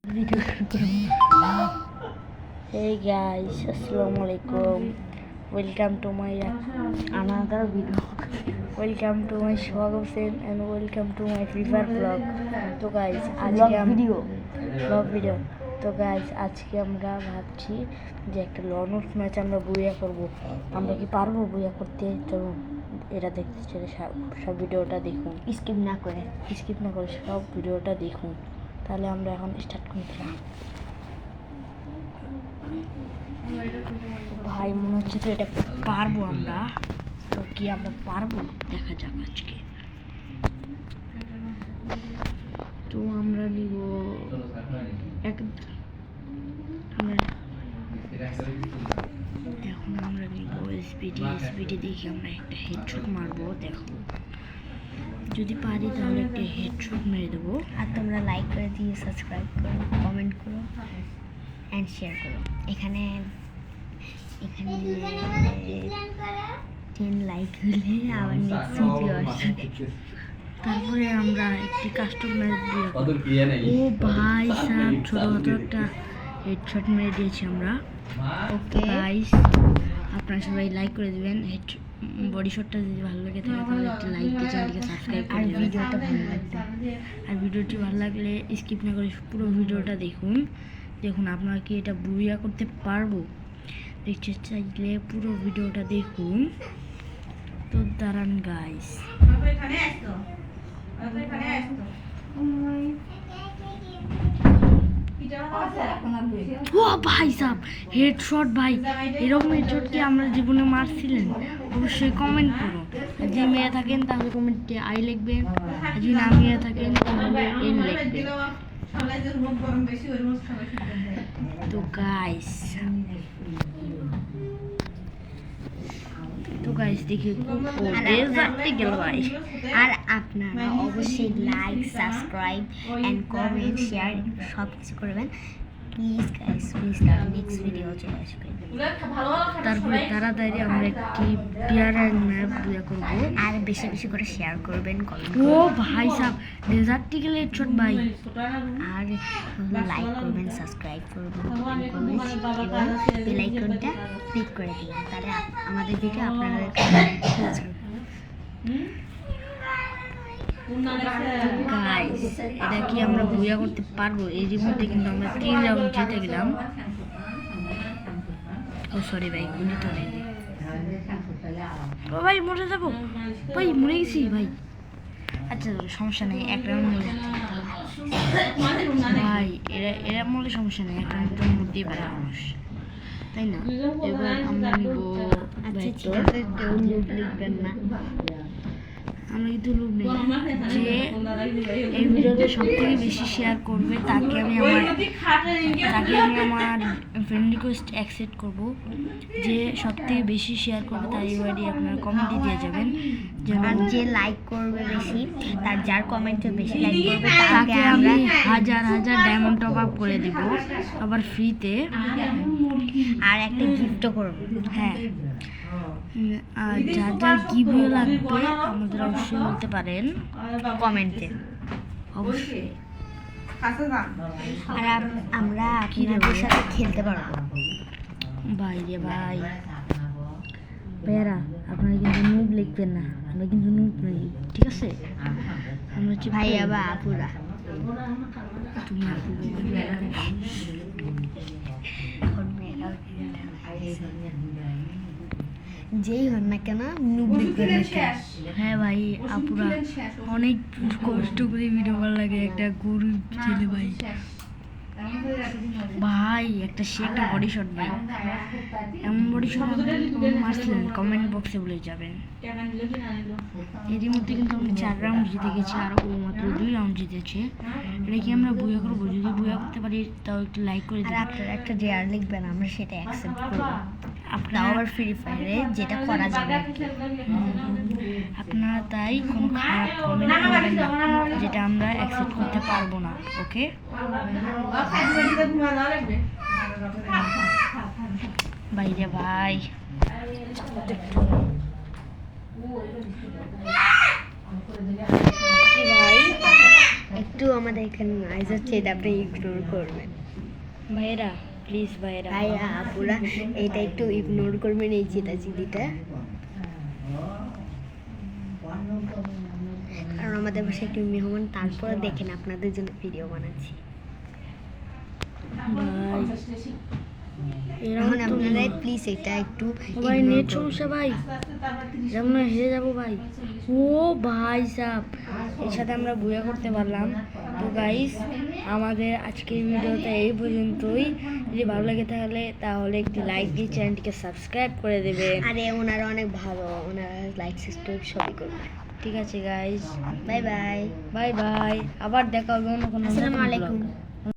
Video শুরু করুন। Hey guys, Assalamualaikum. Welcome to my another video. Welcome to my Shwagam Sen and welcome to my Free Fire vlog. তো guys, আজকে vlog video. তো guys, আজকে আমরা ভাবছি যে একটা লনস ম্যাচ আমরা বুইয়া করব। আমরা কি পারবো বুইয়া করতে? চলুন এটা দেখতে চলে সব ভিডিওটা দেখুন, স্কিপ না করে সব ভিডিওটা দেখুন। তাহলে আমরা এখন স্টার্ট করলাম। ভাই মনে হচ্ছে তো এটা পারবো আমরা। তো কি আমরা পারবো দেখা যাক আজকে। তো আমরা নিব এখন আমরা নিব এসপিডি দেখি আমরা একটা হেডশট মারবো। দেখো যদি পারি তাহলে একটা হেডশট মেরে দেবো। আর তোমরা লাইক করে দিয়ে সাবস্ক্রাইব করো, কমেন্ট করো অ্যান্ড শেয়ার করো। এখানে 10 লাইক হলে আবার নেক্সট ভিডিও আসবে। তারপরে আমরা একটি কাস্টমার ও ভাই স্যার ছোটো একটা হেডশট মেরে দিয়েছি আমরা। ওকে গাইস আপনারা সবাই লাইক করে দেবেন। বডি শটটা যদি ভালো লাগে থাকে তাহলে একটা লাইক দিয়ে চ্যানেলকে সাবস্ক্রাইব আর করে ভিডিওটা ভালো লাগবে। আর ভিডিওটি ভালো লাগলে স্কিপ না করে পুরো ভিডিওটা দেখুন আপনারা কি এটা বুইয়া করতে পারবো দেখতে চাইলে পুরো ভিডিওটা দেখুন। তো দাঁড়ান গাইস, ও ভাই সাহেব হেডশট ভাই, এরকম হেডশট কি আমরা জীবনে মারছিলেন? অবশ্যই কমেন্ট করুন। যে মেয়ে থাকেন তাহলে কমেন্টে আই লিখবেন, আর যদি না মেয়ে থাকেন তাহলে এন লিখবেন। তো গাইস দেখি গেল ভাই। আর আপনারা অবশ্যই like, subscribe and comment, share সব কিছু করবেন please guys, please. Next video চলে আসবে। তারপরে তাড়াতাড়ি আমরা একটি পিয়ারের ম্যাপ বুয়া করবো। আর বেশি বেশি করে শেয়ার করবেন, কমেন্ট ও ভাই সাহেব ডেজার্টিক্যাল হেডশট ভাই। আর লাইক করবেন, সাবস্ক্রাইব করবেন, কমেন্ট করবেন এবং বেল আইকনটা ক্লিক করে দিবেন। তাহলে আমাদের ভিডিও আপনাদের কাছে গাইস এটা কি আমরা বুয়া করতে পারবো? এর মধ্যে কিন্তু আমরা 3 রাউন্ড জিতে গেলাম। ও সরি ভাই, গুলি তো নেই। ও ভাই মরে যাবো ভাই, মরে গেছি ভাই। আচ্ছা সমস্যা নেই, এক রাউন্ড মরে ভাই। এরা মরে সমস্যা নেই, এক রাউন্ডের মধ্যেই পারে মানুষ, তাই না? এবার আমরা নিব লিখবেন না। আমরা কিন্তু লোক নেই যে এই ভিডিওতে সব থেকে বেশি শেয়ার করবে তাকে আমি আমার ফ্রেন্ড রিকোয়েস্ট অ্যাকসেপ্ট করব। যে সব থেকে বেশি শেয়ার করবে তার এবারই আপনারা কমেন্টে দিয়ে যাবেন। আর যে লাইক করবে বেশি, তার যার কমেন্টে বেশি লাইক করবে তাকে আমি হাজার ডায়মন্ড টপ আপ করে দিব আবার ফ্রিতে। আর একটা গিফটও করবো। হ্যাঁ, আর যার গিভওয়ে লাগবে আমাদের অবশ্যই বলতে পারেন কমেন্টে অবশ্যই। আর আমরা আপনাদের সাথে খেলতে পারবো। ভাইরে ভাই ভাইয়ারা, আপনারা কিন্তু নুব লিখবেন না, আমরা কিন্তু নুব নেই, ঠিক আছে? আমরা হচ্ছে ভাইয়া বা আপুরা। তুমি আপু যেই হন না কেন নুব লিখবেন না কেন? হ্যাঁ ভাই আপুরা, অনেক কষ্ট করে ভিডিও ভালো লাগে। একটা গরিব ছেলে ভাই একটা একটা বডি শট ভাই, এমন বডি শট মারছিলেন কমেন্ট বক্সে বলে যাবেন। এরই মধ্যে কিন্তু আমরা 4 রাউন্ড জিতে গেছি, আর ও মাত্র 2 রাউন্ড জিতেছে। এটা কি আমরা বুয়া করবো? যদি বুয়া করতে পারি তাও একটু লাইক করে দিন। আর আপনারা একটা ডেয়ার লিখবেন, আমরা সেটা অ্যাকসেপ্ট করবো। আপনারা আবার ফ্রি ফায়ারে যেটা করা যাবে। আপনারা তাই কোনো খারাপ কমেন্ট করবেন না, যেটা আমরা অ্যাকসেপ্ট করতে পারবো না। ওকে বাইরে ভাই, ভাই একটু আমাদের এখানে নয়েজ হচ্ছে, এটা আপনি ইগনোর করবেন। ভাইরা প্লিজ ভাইরা। ভাইয়া আপুরা এটা একটু ইগনোর করবেন, এই চিতাচিতিটা, কারণ আমাদের বাসায় একটু মেহমান, তারপরে দেখেন আপনাদের জন্য ভিডিও বানাচ্ছি। ভাই এখন এরকম তো আপনারা প্লিজ এটা একটু ভাই ignore নেট করবেন। সমস্যা ভাই, এরকম না হেরে যাবো ভাই। ও ভাই সাব, এর সাথে আমরা বুয়া করতে পারলাম। তো গাইস আমাদের আজকের ভিডিওটা এই পর্যন্তই। যদি ভালো লাগে তাহলে একটি লাইক দিয়ে চ্যানেলটিকে সাবস্ক্রাইব করে দেবেন। আরে ওনারা অনেক ভালো, ওনারা লাইক সাবস্ক্রাইব সবই করবে। ঠিক আছে guys, bye bye. Bye bye, আবার দেখা হবে অন্য কোনো আসসালামু নতুন আলাইকুম। vlog।